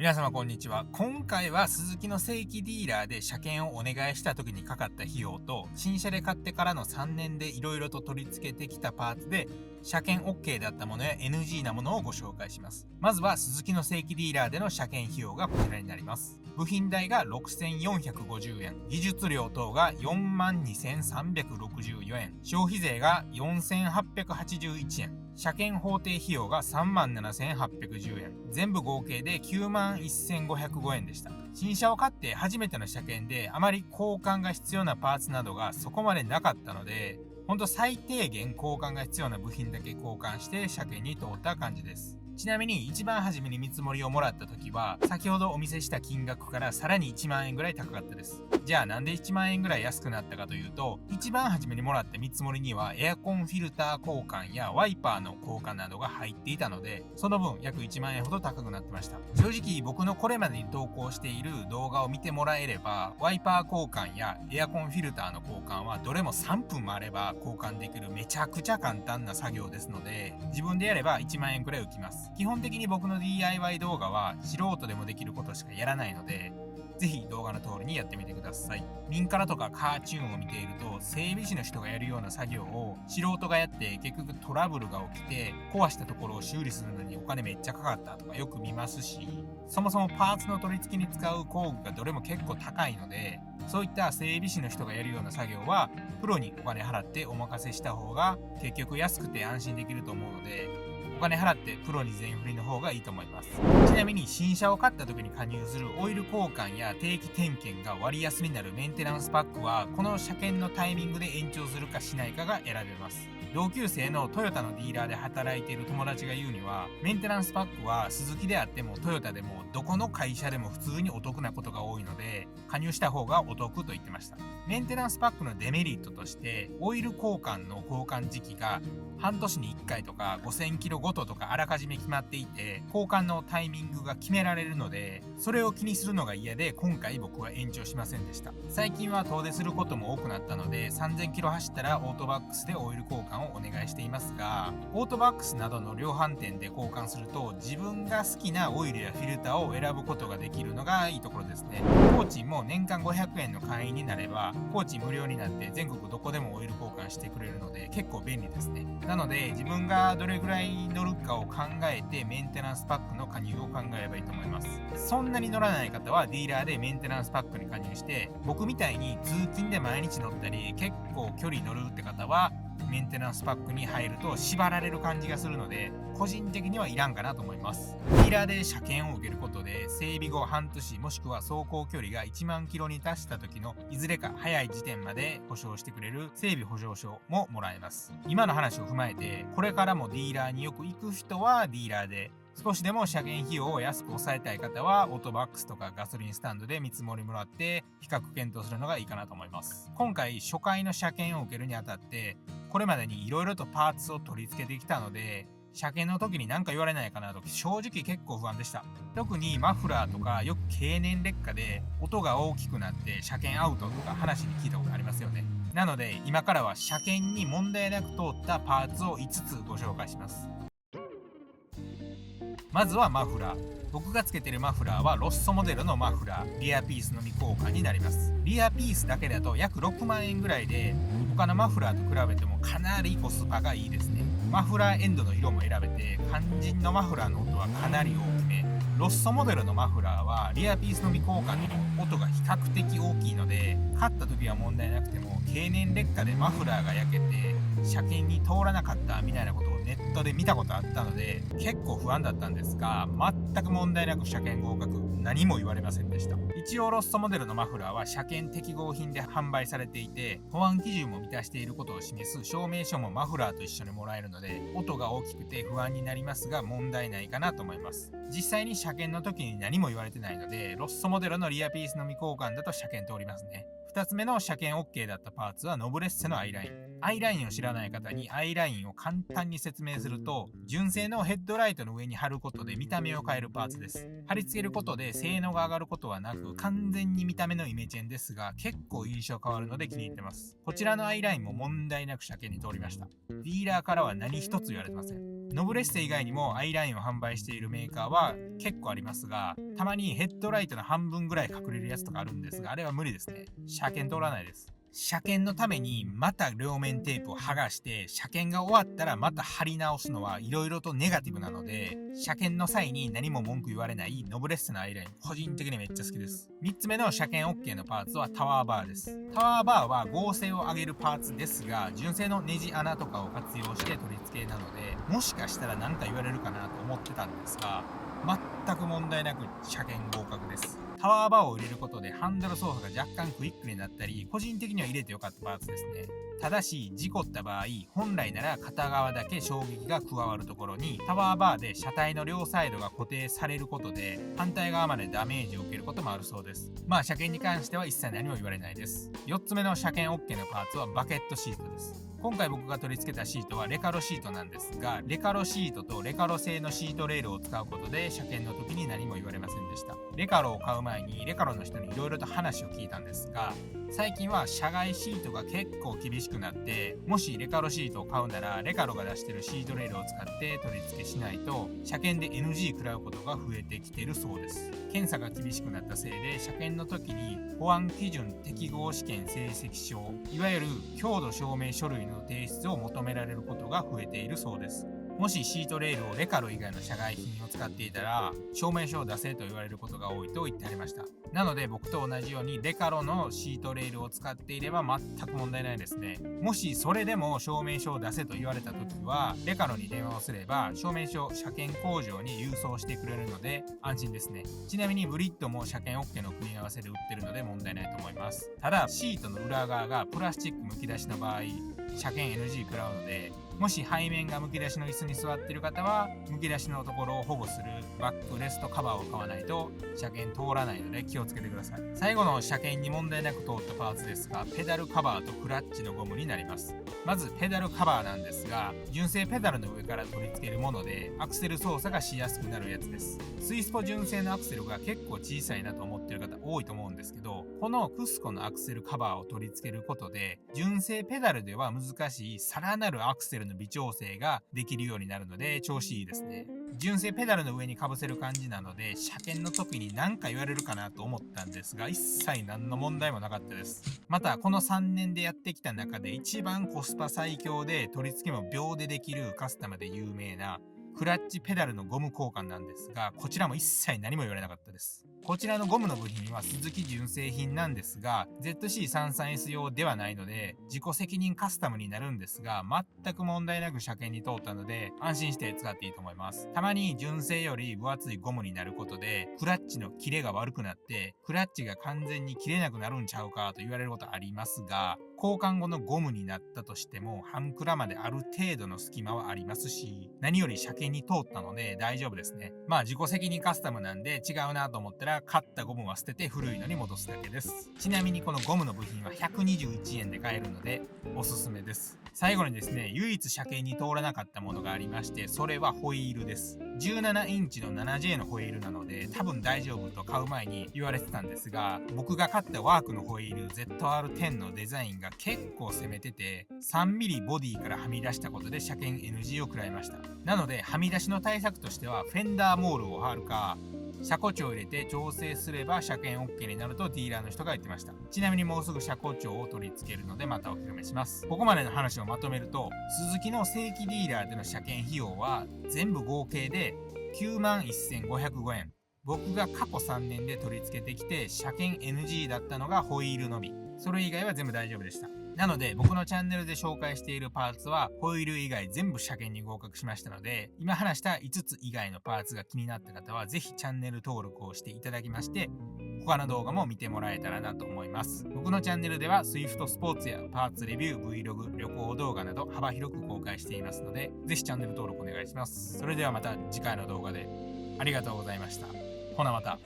皆様こんにちは。今回はスズキの正規ディーラーで車検をお願いした時にかかった費用と、新車で買ってからの3年で色々と取り付けてきたパーツで、車検 OK だったものや NG なものをご紹介します。まずはスズキの正規ディーラーでの車検費用がこちらになります。部品代が6450円、技術料等が42364円、消費税が4881円、車検法定費用が37810円、全部合計で91505円でした。新車を買って初めての車検であまり交換が必要なパーツなどがそこまでなかったので、ほんと最低限交換が必要な部品だけ交換して車検に通った感じです。ちなみに一番初めに見積もりをもらった時は、先ほどお見せした金額からさらに1万円ぐらい高かったです。じゃあなんで1万円ぐらい安くなったかというと、一番初めにもらった見積もりにはエアコンフィルター交換やワイパーの交換などが入っていたので、その分約1万円ほど高くなってました。正直僕のこれまでに投稿している動画を見てもらえれば、ワイパー交換やエアコンフィルターの交換はどれも3分もあれば交換できるめちゃくちゃ簡単な作業ですので、自分でやれば1万円くらい浮きます。基本的に僕の DIY 動画は素人でもできることしかやらないので、ぜひ動画の通りにやってみてください。ミンカラとかカーチューンを見ていると、整備士の人がやるような作業を素人がやって結局トラブルが起きて、壊したところを修理するのにお金めっちゃかかったとかよく見ますし、そもそもパーツの取り付けに使う工具がどれも結構高いので、そういった整備士の人がやるような作業はプロにお金払ってお任せした方が結局安くて安心できると思うので、お金払ってプロに全振りの方がいいと思います。ちなみに新車を買った時に加入するオイル交換や定期点検が割安になるメンテナンスパックは、この車検のタイミングで延長するかしないかが選べます。同級生のトヨタのディーラーで働いている友達が言うには、メンテナンスパックはスズキであってもトヨタでもどこの会社でも普通にお得なことが多いので、加入した方がお得と言ってました。メンテナンスパックのデメリットとして、オイル交換の交換時期が半年に1回とか5000キロごととかあらかじめ決まっていて、交換のタイミングが決められるので、それを気にするのが嫌で今回僕は延長しませんでした。最近は遠出することも多くなったので、3000キロ走ったらオートバックスでオイル交換をお願いしていますが、オートバックスなどの量販店で交換すると自分が好きなオイルやフィルターを選ぶことができるのがいいところですね。工賃も年間500円の会員になれば工賃無料になって全国どこでもオイル交換してくれるので結構便利ですね。なので自分がどれぐらい乗るかを考えてメンテナンスパックの加入を考えればいいと思います。そんなに乗らない方はディーラーでメンテナンスパックに加入して、僕みたいに通勤で毎日乗ったり結構距離乗るって方はメンテナンスパックに入ると縛られる感じがするので、個人的にはいらんかなと思います。ディーラーで車検を受けることで、整備後半年もしくは走行距離が1万キロに達した時のいずれか早い時点まで保証してくれる整備保証書ももらえます。今の話を踏まえて、これからもディーラーによく行く人はディーラーで、少しでも車検費用を安く抑えたい方はオートバックスとかガソリンスタンドで見積もりもらって比較検討するのがいいかなと思います。今回初回の車検を受けるにあたって、これまでに色々とパーツを取り付けてきたので、車検の時に何か言われないかなと正直結構不安でした。特にマフラーとかよく経年劣化で音が大きくなって車検アウトとか話に聞いたことありますよね。なので今からは車検に問題なく通ったパーツを5つご紹介します。まずはマフラー。僕がつけてるマフラーはロッソモデルのマフラー、リアピースのみ交換になります。リアピースだけだと約6万円ぐらいで、他のマフラーと比べてもかなりコスパがいいですね。マフラーエンドの色も選べて、肝心のマフラーの音はかなり大きめ。ロッソモデルのマフラーはリアピースのみ交換の音が比較的大きいので、買った時は問題なくても経年劣化でマフラーが焼けて車検に通らなかったみたいなことをネットで見たことあったので結構不安だったんですが、全く問題なく車検合格、何も言われませんでした。一応ロッソモデルのマフラーは車検適合品で販売されていて、保安基準も満たしていることを示す証明書もマフラーと一緒にもらえるので、音が大きくて不安になりますが問題ないかなと思います。実際に車検の時に何も言われてないので、ロッソモデルのリアピースのみ交換だと車検通りますね。2つ目の車検 OK だったパーツはノブレッセのアイライン。アイラインを知らない方にアイラインを簡単に説明すると、純正のヘッドライトの上に貼ることで見た目を変えるパーツです。貼り付けることで性能が上がることはなく、完全に見た目のイメチェンですが、結構印象変わるので気に入ってます。こちらのアイラインも問題なく車検に通りました。ディーラーからは何一つ言われてません。ノブレッセ以外にもアイラインを販売しているメーカーは結構ありますが、たまにヘッドライトの半分ぐらい隠れるやつとかあるんですが、あれは無理ですね。車検通らないです。車検のためにまた両面テープを剥がして、車検が終わったらまた貼り直すのは色々とネガティブなので、車検の際に何も文句言われないノブレッセのアイライン、個人的にめっちゃ好きです。3つ目の車検 OK のパーツはタワーバーです。タワーバーは剛性を上げるパーツですが、純正のネジ穴とかを活用して取り付けなので、もしかしたら何か言われるかなと思ってたんですが、全く問題なく車検合格です。タワーバーを入れることでハンドル操作が若干クイックになったり、個人的には入れてよかったパーツですね。ただし、事故った場合、本来なら片側だけ衝撃が加わるところに、タワーバーで車体の両サイドが固定されることで、反対側までダメージを受けることもあるそうです。まあ、車検に関しては一切何も言われないです。4つ目の車検 OK のパーツはバケットシートです。今回僕が取り付けたシートはレカロシートなんですが、レカロシートとレカロ製のシートレールを使うことで車検の時に何も言われませんでした。レカロを買う前にレカロの人に色々と話を聞いたんですが、最近は車外シートが結構厳しくなって、もしレカロシートを買うならレカロが出してるシートレールを使って取り付けしないと車検で NG 食らうことが増えてきてるそうです。検査が厳しくなったせいで車検の時に保安基準適合試験成績証、いわゆる強度証明書類の提出を求められることが増えているそうです。もしシートレールをレカロ以外の社外品を使っていたら証明書を出せと言われることが多いと言ってありました。なので僕と同じようにレカロのシートレールを使っていれば全く問題ないですね。もしそれでも証明書を出せと言われた時はレカロに電話をすれば証明書を車検工場に郵送してくれるので安心ですね。ちなみにブリッドも車検 OK の組み合わせで売ってるので問題ないと思います。ただシートの裏側がプラスチックむき出しの場合車検 NG 食らうので、もし背面がむき出しの椅子に座っている方はむき出しのところを保護するバックレストカバーを買わないと車検通らないので気をつけてください。最後の車検に問題なく通ったパーツですが、ペダルカバーとクラッチのゴムになります。まずペダルカバーなんですが、純正ペダルの上から取り付けるものでアクセル操作がしやすくなるやつです。スイスポ純正のアクセルが結構小さいなと思っている方多いと思うんですけど、このクスコのアクセルカバーを取り付けることで純正ペダルでは難しいさらなるアクセルの微調整ができるようになるので調子いいですね。純正ペダルの上にかぶせる感じなので車検の時に何か言われるかなと思ったんですが、一切何の問題もなかったです。またこの3年でやってきた中で一番コスパ最強で取り付けも秒でできるカスタムで有名なクラッチペダルのゴム交換なんですが、こちらも一切何も言われなかったです。こちらのゴムの部品はスズキ純正品なんですが ZC33S 用ではないので自己責任カスタムになるんですが、全く問題なく車検に通ったので安心して使っていいと思います。たまに純正より分厚いゴムになることでクラッチのキレが悪くなってクラッチが完全に切れなくなるんちゃうかと言われることありますが、交換後のゴムになったとしても半クラまである程度の隙間はありますし、何より車検に通ったので大丈夫ですね。まあ自己責任カスタムなんで違うなと思ったら買ったゴムは捨てて古いのに戻すだけです。ちなみにこのゴムの部品は121円で買えるのでおすすめです。最後にですね、唯一車検に通らなかったものがありまして、それはホイールです。17インチの 7J のホイールなので多分大丈夫と買う前に言われてたんですが、僕が買ったワークのホイール ZR10 のデザインが結構攻めてて 3mm ボディからはみ出したことで車検 NG を食らいました。なのではみ出しの対策としてはフェンダーモールを貼るか車庫帳を入れて調整すれば車検 OK になるとディーラーの人が言ってました。ちなみにもうすぐ車庫帳を取り付けるのでまたお披露目します。ここまでの話をまとめると、スズキの正規ディーラーでの車検費用は全部合計で 91,505 円。僕が過去3年で取り付けてきて車検 NG だったのがホイールのみ。それ以外は全部大丈夫でした。なので僕のチャンネルで紹介しているパーツはホイール以外全部車検に合格しましたので、今話した5つ以外のパーツが気になった方はぜひチャンネル登録をしていただきまして他の動画も見てもらえたらなと思います。僕のチャンネルでは Swift スポーツやパーツレビュー、Vlog、旅行動画など幅広く公開していますのでぜひチャンネル登録お願いします。それではまた次回の動画で。ありがとうございました。ほなまた。